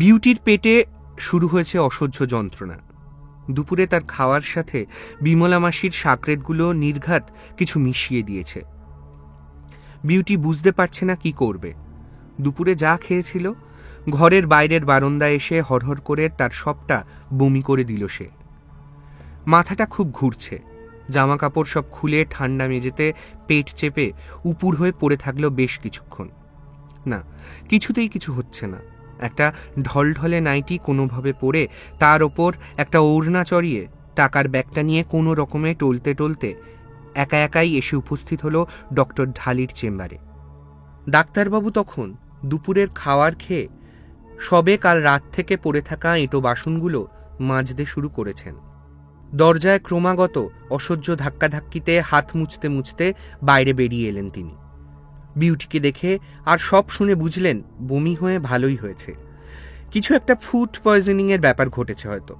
বিউটির পেটে শুরু হয়েছে অসহ্য যন্ত্রণা। দুপুরে তার খাওয়ার সাথে বিমলা মাসির সাকরেতগুলো নির্ঘাত কিছু মিশিয়ে দিয়েছে। বিউটি বুঝতে পারছে না কি করবে। দুপুরে যা খেয়েছিল, ঘরের বাইরের বারান্দায় এসে হরহর করে তার সবটা বমি করে দিল সে। মাথাটা খুব ঘুরছে। জামা কাপড় সব খুলে ঠান্ডা মেঝেতে পেট চেপে উপুর হয়ে পড়ে থাকলো বেশ কিছুক্ষণ। না, কিছুতেই কিছু হচ্ছে না। একটা ঢলঢলে নাইটি কোনোভাবে পরে তার ওপর একটা ওড়না চড়িয়ে টাকার ব্যাগটা নিয়ে কোনো রকমে টলতে টলতে একা একাই এসে উপস্থিত হলো ডক্টর ঢালির চেম্বারে। ডাক্তারবাবু তখন দুপুরের খাওয়ার খেয়ে সবে কাল রাত থেকে পড়ে থাকা এঁটো বাসনগুলো মাজতে শুরু করেছেন। দরজায় ক্রমাগত অসহ্য ধাক্কাধাক্কিতে হাত মুছতে মুছতে বাইরে বেরিয়ে এলেন তিনি। বিউটিকে দেখে আর সব শুনে বুঝলেন বমি হয়ে ভালোই হয়েছে। কিছু একটা ফুড পয়জনিংয়ের ব্যাপার ঘটেছে হয়তো,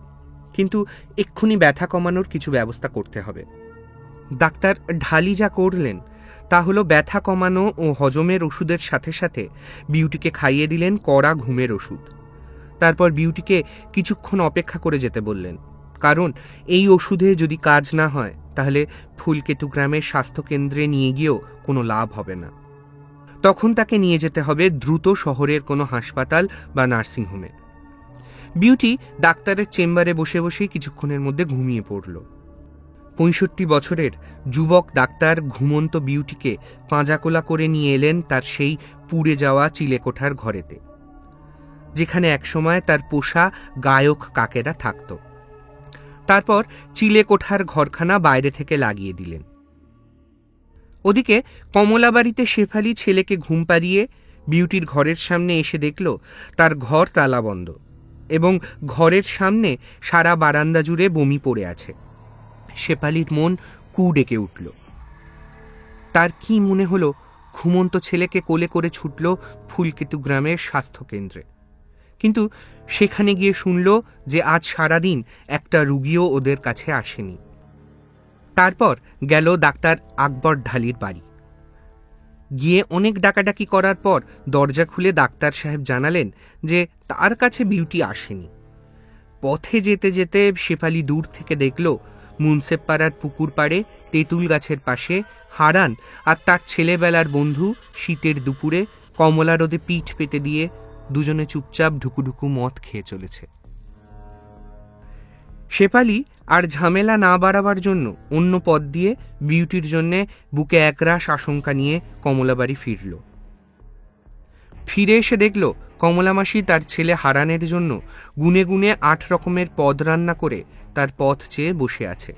কিন্তু এক্ষুনি ব্যথা কমানোর কিছু ব্যবস্থা করতে হবে। ডাক্তার ঢালি যা করলেন তা হলো ব্যথা কমানো ও হজমের ওষুধের সাথে সাথে বিউটিকে খাইয়ে দিলেন কড়া ঘুমের ওষুধ। তারপর বিউটিকে কিছুক্ষণ অপেক্ষা করে যেতে বললেন, কারণ এই ওষুধে যদি কাজ না হয় তাহলে ফুলকেতু গ্রামের স্বাস্থ্যকেন্দ্রে নিয়ে গিয়েও কোনো লাভ হবে না। তখন তাকে নিয়ে যেতে হবে দ্রুত শহরের কোনো হাসপাতাল বা নার্সিংহোমে। বিউটি ডাক্তারের চেম্বারে বসে বসেই কিছুক্ষণের মধ্যে ঘুমিয়ে পড়ল। ৬৫ বছরের যুবক ডাক্তার ঘুমন্ত বিউটিকে পাঁজাকোলা করে নিয়ে এলেন তার সেই পুড়ে যাওয়া চিলেকোঠার ঘরেতে, যেখানে একসময় তার পোষা গায়ক কাকেরা থাকত। তারপর চিলেকোঠার ঘরখানা বাইরে থেকে লাগিয়ে দিলেন। ওদিকে কমলাবাড়িতে শেফালি ছেলেকে ঘুম পাড়িয়ে বিউটির ঘরের সামনে এসে দেখল তার ঘর তালাবন্ধ এবং ঘরের সামনে সারা বারান্দা জুড়ে বমি পড়ে আছে। শেফালির মন কু ডেকে উঠল। তার কি মনে হলো ঘুমন্ত ছেলেকে কোলে করে ছুটল ফুলকেতু গ্রামের স্বাস্থ্যকেন্দ্রে, কিন্তু সেখানে গিয়ে শুনল যে আজ সারাদিন একটা রুগীও ওদের কাছে আসেনি। তারপর গেল ডাক্তার আকবর ঢালির বাড়ি। গিয়ে অনেক ডাকাডাকি করার পর দরজা খুলে ডাক্তার সাহেব জানালেন যে তার কাছে বিউটি আসেনি। পথে যেতে যেতে শেফালি দূর থেকে দেখল মুন্সেফ পাড়ার পুকুর পাড়ে তেঁতুল গাছের পাশে হারান আর তার ছেলেবেলার বন্ধু শীতের দুপুরে কমলা রোদে পিঠ পেতে দিয়ে দুজনে চুপচাপ ঢুকুঢুকু মদ খেয়ে চলেছে। শেফালি আর ঝামেলা না বাড়াবার জন্য অন্য পথ দিয়ে বিউটির জন্যে বুকে একরাশ আশঙ্কা নিয়ে কমলাবাড়ি ফিরল। ফিরে এসে দেখল কমলা মাসি তার ছেলে হারানের জন্য গুনে গুনে ৮ রকমের পদ রান্না করে তার পথ চেয়ে বসে আছে।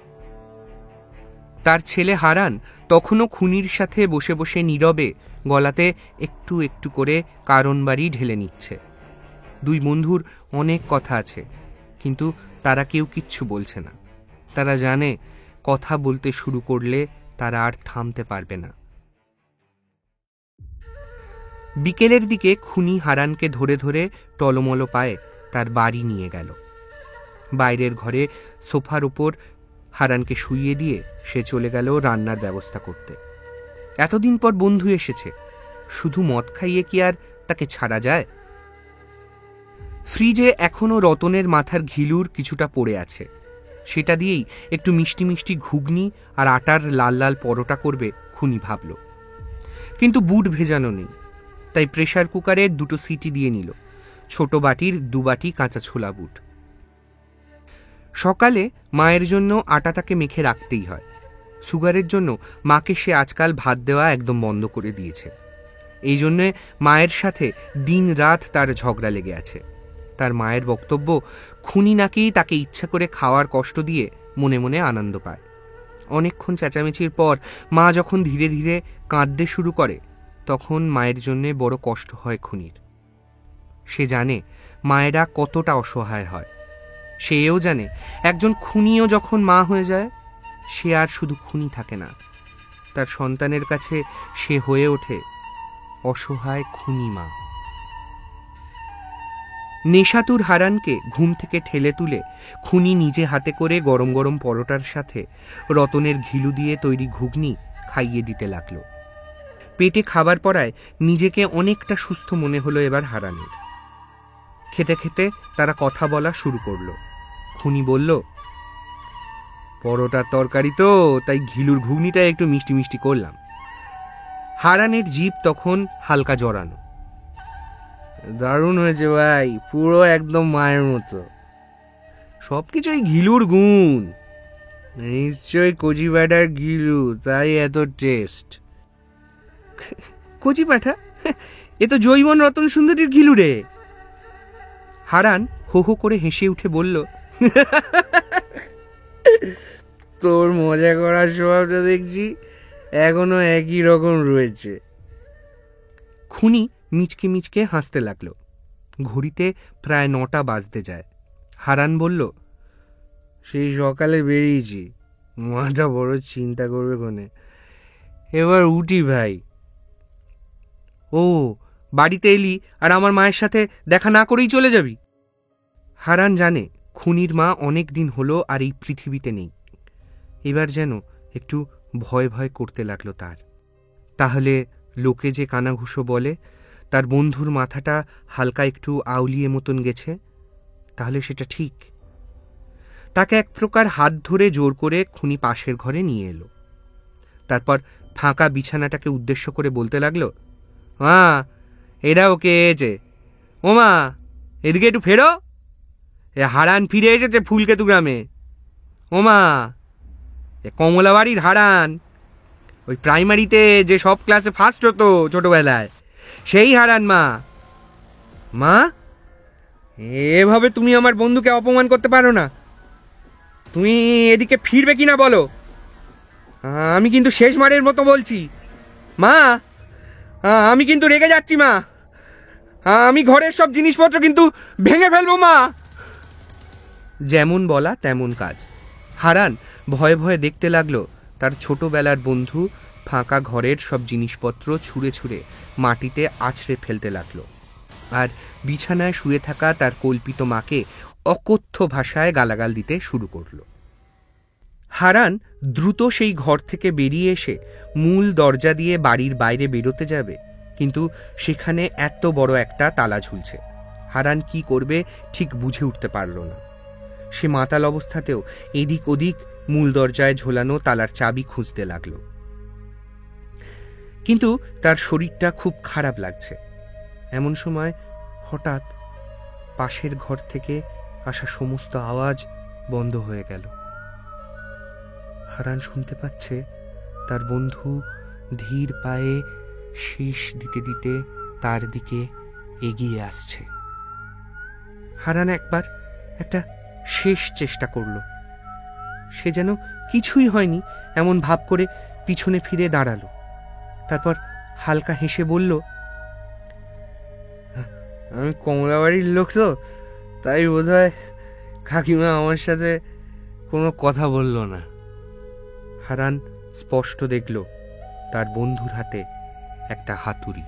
তার ছেলে হারান তখনও খুনির সাথে বসে বসে নীরবে গলাতে একটু একটু করে কারণবাড়ি ঢেলে নিচ্ছে। দুই বন্ধুর অনেক কথা আছে, কিন্তু তারা কেউ কিচ্ছু বলছে না। তারা জানে কথা বলতে শুরু করলে তারা আর থামতে পারবে না। বিকেলের দিকে খুনি হারানকে ধরে ধরে টলমলো পায়ে তার বাড়ি নিয়ে গেল। বাইরের ঘরে সোফার উপর হারানকে শুইয়ে দিয়ে সে চলে গেল রান্নার ব্যবস্থা করতে। এতদিন পর বন্ধু এসেছে, শুধু মদ খাইয়ে কি আর তাকে ছাড়া যায়? ফ্রিজে এখনো রতনের মাথার ঘিলুর কিছুটা পড়ে আছে, সেটা দিয়েই একটু মিষ্টি মিষ্টি ঘুগনি আর আটার লাল লাল পরোটা করবে খুনি ভাবল। কিন্তু বুট ভেজানো নেই, তাই প্রেসার কুকারে 2টো সিটি দিয়ে নিল ছোট বাটির 2 বাটি কাঁচা ছোলা বুট। সকালে মায়ের জন্য আটা তাকে মেখে রাখতেই হয়। সুগারের জন্য মাকে সে আজকাল ভাত দেওয়া একদম বন্ধ করে দিয়েছে। এই জন্যে মায়ের সাথে দিন রাত তার ঝগড়া লেগে আছে। তার মায়ের বক্তব্য খুনি নাকি তাকে ইচ্ছা করে খাওয়ার কষ্ট দিয়ে মনে মনে আনন্দ পায়। অনেকক্ষণ চেঁচামেচির পর মা যখন ধীরে ধীরে কাঁদতে শুরু করে তখন মায়ের জন্যে বড় কষ্ট হয় খুনির। সে জানে মায়েরা কতটা অসহায় হয়। সে এও জানে একজন খুনিও যখন মা হয়ে যায় সে আর শুধু খুনি থাকে না, তার সন্তানের কাছে সে হয়ে ওঠে অসহায় খুনি মা। নেশাতুর হারানকে ঘুম থেকে ঠেলে তুলে খুনি নিজে হাতে করে গরম গরম পরোটার সাথে রতনের ঘিলু দিয়ে তৈরি ঘুগনি খাইয়ে দিতে লাগলো। পেটে খাবার পড়ায় নিজেকে অনেকটা সুস্থ মনে হলো এবার হারানের। খেতে খেতে তারা কথা বলা শুরু করলো। খুনি বলল, পরোটার তরকারি তো, তাই ঘিলুর ঘুগনিটা একটু মিষ্টি মিষ্টি করলাম। হারানের জিভ তখন হালকা জড়ানো। দারুণ হয়েছে ভাই, পুরো একদম মায়ের মতো। সবকিছুই ঘিলুর গুণ, নিশ্চয়ই কচি পাঠার ঘিলু, তাই এত টেস্ট। কচি পাঠা? এ তো জৈবন রতন সুন্দরীর ঘিলু রে। হারান হো হো করে হেসে উঠে বলল, তোর মজা করার স্বভাবটা দেখছি এখনো একই রকম রয়েছে। খুনি মিচকে মিচকে হাসতে লাগলো। ঘড়িতে প্রায় 9টা বাজতে যায়। হারান বলল, সেই সকালে বেরিয়েছি, মাটা বড় চিন্তা করবে কোনে, এবার উঠি ভাই। ও, বাড়িতে এলি আর আমার মায়ের সাথে দেখা না করেই চলে যাবি? হারান জানে খুনির মা অনেক দিন হলো আর এই পৃথিবীতে নেই। এবার যেন একটু ভয় ভয় করতে লাগলো তার। তাহলে লোকে যে কানাঘুষো বলে তার বন্ধুর মাথাটা হালকা একটু আউলিয়ে মতন গেছে, তাহলে সেটা ঠিক? তাকে এক প্রকার হাত ধরে জোর করে খুনি পাশের ঘরে নিয়ে এলো। তারপর ফাঁকা বিছানাটাকে উদ্দেশ্য করে বলতে লাগলো, মা, এরা ওকে এসেছে। ও মা, এদিকে একটু ফেরো, এ হারান ফিরে এসেছে ফুলকেতু গ্রামে। ও মা, এ কমলাবাড়ির হারান, ওই প্রাইমারিতে যে সব ক্লাসে ফার্স্ট হতো ছোটবেলায়, সেই হারান। মা, মা, এভাবে তুমি আমার বন্ধুকে অপমান করতে পারো না। তুমি এদিকে ফিরবে কিনা বলো, আমি কিন্তু শেষবারের মতো বলছি। মা, আমি কিন্তু রেগে যাচ্ছি। মা, আমি ঘরের সব জিনিসপত্র কিন্তু ভেঙে ফেলবো। মা। যেমন বলা তেমন কাজ। হারান ভয়ে ভয়ে দেখতে লাগলো তার ছোটবেলার বন্ধু ফাঁকা ঘরের সব জিনিসপত্র ছুঁড়ে ছুঁড়ে মাটিতে আছড়ে ফেলতে লাগলো, আর বিছানায় শুয়ে থাকা তার কল্পিত মাকে অকথ্য ভাষায় গালাগাল দিতে শুরু করলো। হারান দ্রুত সেই ঘর থেকে বেরিয়ে এসে মূল দরজা দিয়ে বাড়ির বাইরে বেরোতে যাবে, কিন্তু সেখানে এত বড় একটা তালা ঝুলছে। হারান কি করবে ঠিক বুঝে উঠতে পারল না। সে মাতাল অবস্থাতেও এদিক ওদিক মূল দরজায় ঝোলানো তালার চাবি খুঁজতে লাগল, কিন্তু তার শরীরটা খুব খারাপ লাগছে। এমন সময় হঠাৎ পাশের ঘর থেকে আসা সমস্ত আওয়াজ বন্ধ হয়ে গেল। হারান শুনতে পাচ্ছে তার বন্ধু ধীর পায়ে শীষ দিতে দিতে তার দিকে এগিয়ে আসছে। হারান একবার একটা শেষ চেষ্টা করল। সে যেন কিছুই হয়নি এমন ভাব করে পিছনে ফিরে দাঁড়ালো। তারপর হালকা হেসে বলল, আমি কমলাবাড়ির লোক তো, তাই বোধহয় কাকিমা আমার সাথে কোনো কথা বলল না। হারান স্পষ্ট দেখল তার বন্ধুর হাতে একটা হাতুড়ি।